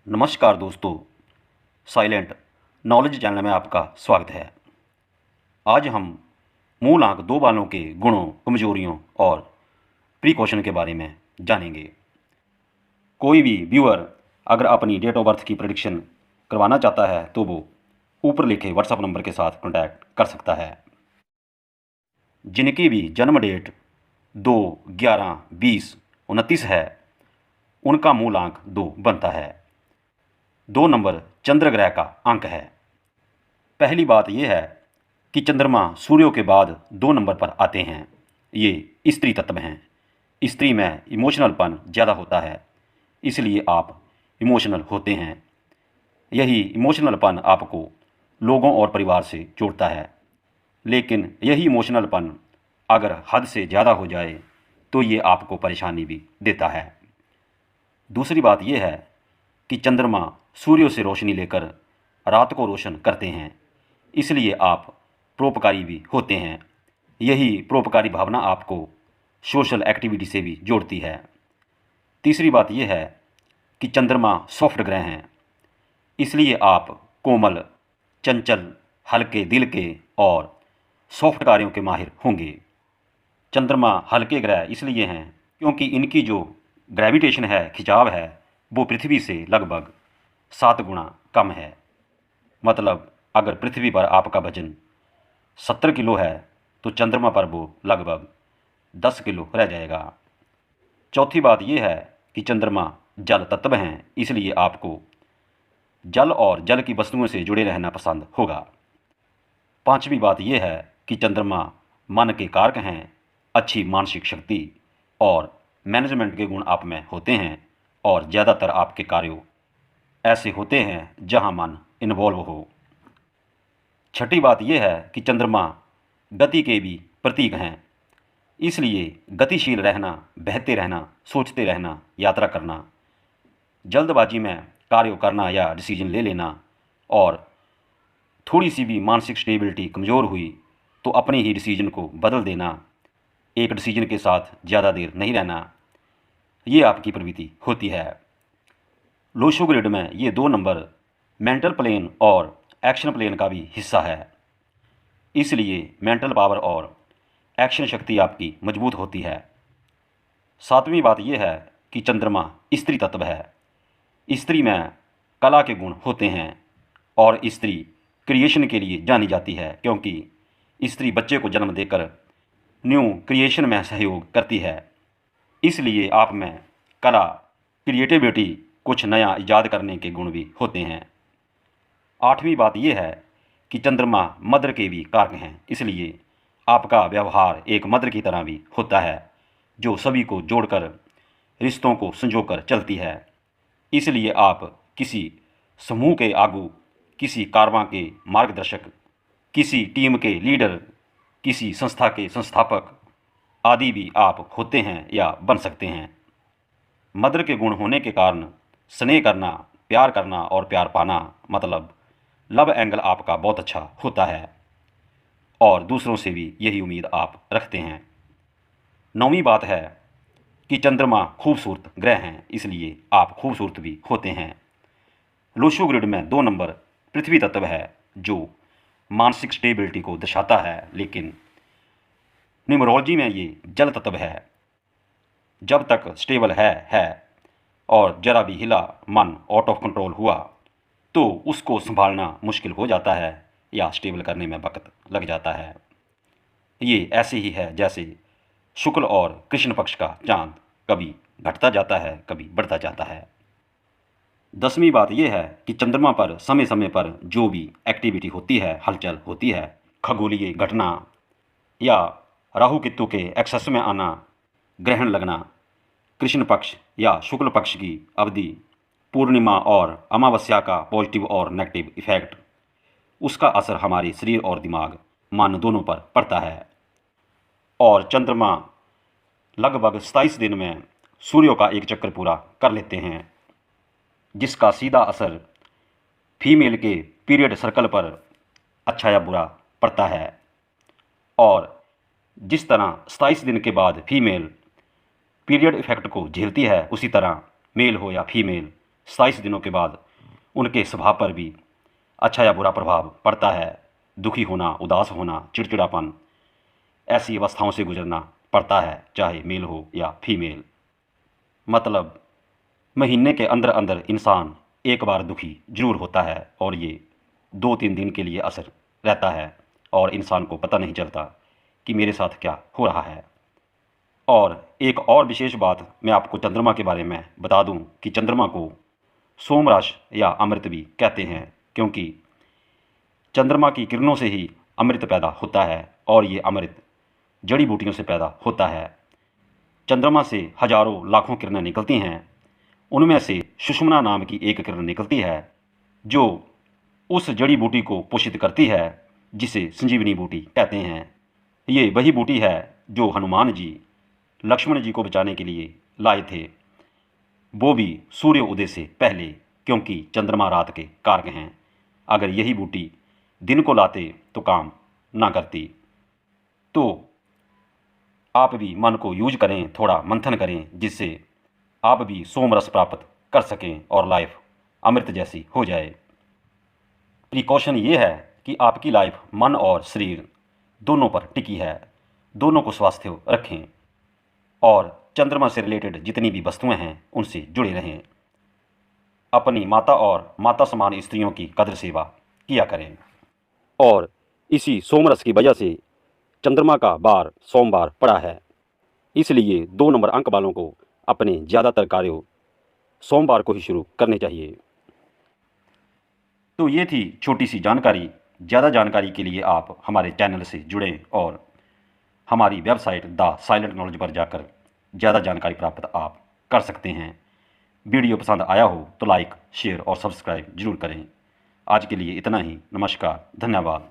नमस्कार दोस्तों, silent knowledge channel में आपका स्वागत है। आज हम मूल आंक दो बालों के गुणों, कमजोरियों और प्रिकॉशन के बारे में जानेंगे। कोई भी व्यूअर अगर अपनी डेट ऑफ बर्थ की प्रेडिक्शन करवाना चाहता है तो वो ऊपर लिखे व्हाट्सएप नंबर के साथ कॉन्टैक्ट कर सकता है। जिनकी भी जन्म डेट 2/11/2029 है, उनका मूल आंक 2 बनता है। 2 नंबर चंद्र ग्रह का अंक है। पहली बात यह है कि चंद्रमा सूर्य के बाद 2 नंबर पर आते हैं। ये स्त्री तत्व हैं। स्त्री में इमोशनलपन ज़्यादा होता है, इसलिए आप इमोशनल होते हैं। यही इमोशनलपन आपको लोगों और परिवार से जोड़ता है। लेकिन यही इमोशनलपन अगर हद से ज़्यादा हो जाए तो ये आपको परेशानी भी देता है। दूसरी बात यह है कि चंद्रमा सूर्य से रोशनी लेकर रात को रोशन करते हैं, इसलिए आप परोपकारी भी होते हैं। यही परोपकारी भावना आपको सोशल एक्टिविटी से भी जोड़ती है। तीसरी बात यह है कि चंद्रमा सॉफ्ट ग्रह हैं, इसलिए आप कोमल, चंचल, हल्के दिल के और सॉफ्ट कार्यों के माहिर होंगे। चंद्रमा हल्के ग्रह इसलिए हैं क्योंकि इनकी जो ग्रेविटेशन है, खिंचाव है, वो पृथ्वी से लगभग 7 गुना कम है। मतलब अगर पृथ्वी पर आपका वजन 70 किलो है तो चंद्रमा पर वो लगभग 10 किलो रह जाएगा। चौथी बात यह है कि चंद्रमा जल तत्व हैं, इसलिए आपको जल और जल की वस्तुओं से जुड़े रहना पसंद होगा। पांचवी बात यह है कि चंद्रमा मन के कारक हैं। अच्छी मानसिक शक्ति और मैनेजमेंट के गुण आप में होते हैं और ज़्यादातर आपके कार्यों ऐसे होते हैं जहां मन इन्वॉल्व हो। छठी बात यह है कि चंद्रमा गति के भी प्रतीक हैं, इसलिए गतिशील रहना, बहते रहना, सोचते रहना, यात्रा करना, जल्दबाजी में कार्य करना या डिसीजन ले लेना और थोड़ी सी भी मानसिक स्टेबिलिटी कमज़ोर हुई तो अपने ही डिसीजन को बदल देना, एक डिसीजन के साथ ज़्यादा देर नहीं रहना, ये आपकी प्रवृत्ति होती है। लोशो ग्रिड में ये 2 नंबर मेंटल प्लेन और एक्शन प्लेन का भी हिस्सा है, इसलिए मेंटल पावर और एक्शन शक्ति आपकी मजबूत होती है। सातवीं बात यह है कि चंद्रमा स्त्री तत्व है। स्त्री में कला के गुण होते हैं और स्त्री क्रिएशन के लिए जानी जाती है क्योंकि स्त्री बच्चे को जन्म देकर न्यू क्रिएशन में सहयोग करती है। इसलिए आप में कला, क्रिएटिविटी, कुछ नया ईजाद करने के गुण भी होते हैं। आठवीं बात यह है कि चंद्रमा मदर के भी कारक हैं, इसलिए आपका व्यवहार एक मदर की तरह भी होता है जो सभी को जोड़कर रिश्तों को संजोकर चलती है। इसलिए आप किसी समूह के आगू, किसी कारवां के मार्गदर्शक, किसी टीम के लीडर, किसी संस्था के संस्थापक आदि भी आप होते हैं या बन सकते हैं। मदर के गुण होने के कारण स्नेह करना, प्यार करना और प्यार पाना, मतलब लव एंगल आपका बहुत अच्छा होता है और दूसरों से भी यही उम्मीद आप रखते हैं। नौवीं बात है कि चंद्रमा खूबसूरत ग्रह हैं, इसलिए आप खूबसूरत भी होते हैं। लोशो ग्रिड में 2 नंबर पृथ्वी तत्व है जो मानसिक स्टेबिलिटी को दर्शाता है, लेकिन न्यूमरोलॉजी में ये जल तत्व है। जब तक स्टेबल है और जरा भी हिला, मन आउट ऑफ कंट्रोल हुआ तो उसको संभालना मुश्किल हो जाता है या स्टेबल करने में वक्त लग जाता है। ये ऐसे ही है जैसे शुक्ल और कृष्ण पक्ष का चांद, कभी घटता जाता है, कभी बढ़ता जाता है। 10वीं बात यह है कि चंद्रमा पर समय समय पर जो भी एक्टिविटी होती है, हलचल होती है, खगोलीय घटना या राहु केतु के एक्सेस में आना, ग्रहण लगना, कृष्ण पक्ष या शुक्ल पक्ष की अवधि, पूर्णिमा और अमावस्या का पॉजिटिव और नेगेटिव इफेक्ट, उसका असर हमारे शरीर और दिमाग, मन दोनों पर पड़ता है। और चंद्रमा लगभग 27 दिन में सूर्य का एक चक्कर पूरा कर लेते हैं, जिसका सीधा असर फीमेल के पीरियड सर्कल पर अच्छा या बुरा पड़ता है। और जिस तरह 27 दिन के बाद फीमेल पीरियड इफेक्ट को झेलती है, उसी तरह मेल हो या फीमेल 27 दिनों के बाद उनके स्वभाव पर भी अच्छा या बुरा प्रभाव पड़ता है। दुखी होना, उदास होना, चिड़चिड़ापन, ऐसी अवस्थाओं से गुजरना पड़ता है, चाहे मेल हो या फीमेल। मतलब महीने के अंदर अंदर इंसान एक बार दुखी जरूर होता है और ये 2-3 दिन के लिए असर रहता है और इंसान को पता नहीं चलता कि मेरे साथ क्या हो रहा है। और एक और विशेष बात मैं आपको चंद्रमा के बारे में बता दूं कि चंद्रमा को सोमरस या अमृत भी कहते हैं, क्योंकि चंद्रमा की किरणों से ही अमृत पैदा होता है और ये अमृत जड़ी बूटियों से पैदा होता है। चंद्रमा से हजारों लाखों किरणें निकलती हैं, उनमें से सुषुम्ना नाम की एक किरण निकलती है जो उस जड़ी बूटी को पोषित करती है जिसे संजीवनी बूटी कहते हैं। ये वही बूटी है जो हनुमान जी लक्ष्मण जी को बचाने के लिए लाए थे, वो भी सूर्य उदय से पहले, क्योंकि चंद्रमा रात के कारक हैं। अगर यही बूटी दिन को लाते तो काम ना करती। तो आप भी मन को यूज करें, थोड़ा मंथन करें, जिससे आप भी सोमरस प्राप्त कर सकें और लाइफ अमृत जैसी हो जाए। प्रिकॉशन ये है कि आपकी लाइफ मन और शरीर दोनों पर टिकी है, दोनों को स्वास्थ्य रखें और चंद्रमा से रिलेटेड जितनी भी वस्तुएं हैं उनसे जुड़े रहें। अपनी माता और माता समान स्त्रियों की कद्र सेवा किया करें। और इसी सोमरस की वजह से चंद्रमा का बार सोमवार पड़ा है, इसलिए 2 नंबर अंक वालों को अपने ज़्यादातर कार्यों सोमवार को ही शुरू करने चाहिए। तो ये थी छोटी सी जानकारी। ज़्यादा जानकारी के लिए आप हमारे चैनल से जुड़ें और हमारी वेबसाइट द साइलेंट नॉलेज पर जाकर ज़्यादा जानकारी प्राप्त आप कर सकते हैं। वीडियो पसंद आया हो तो लाइक, शेयर और सब्सक्राइब जरूर करें। आज के लिए इतना ही। नमस्कार, धन्यवाद।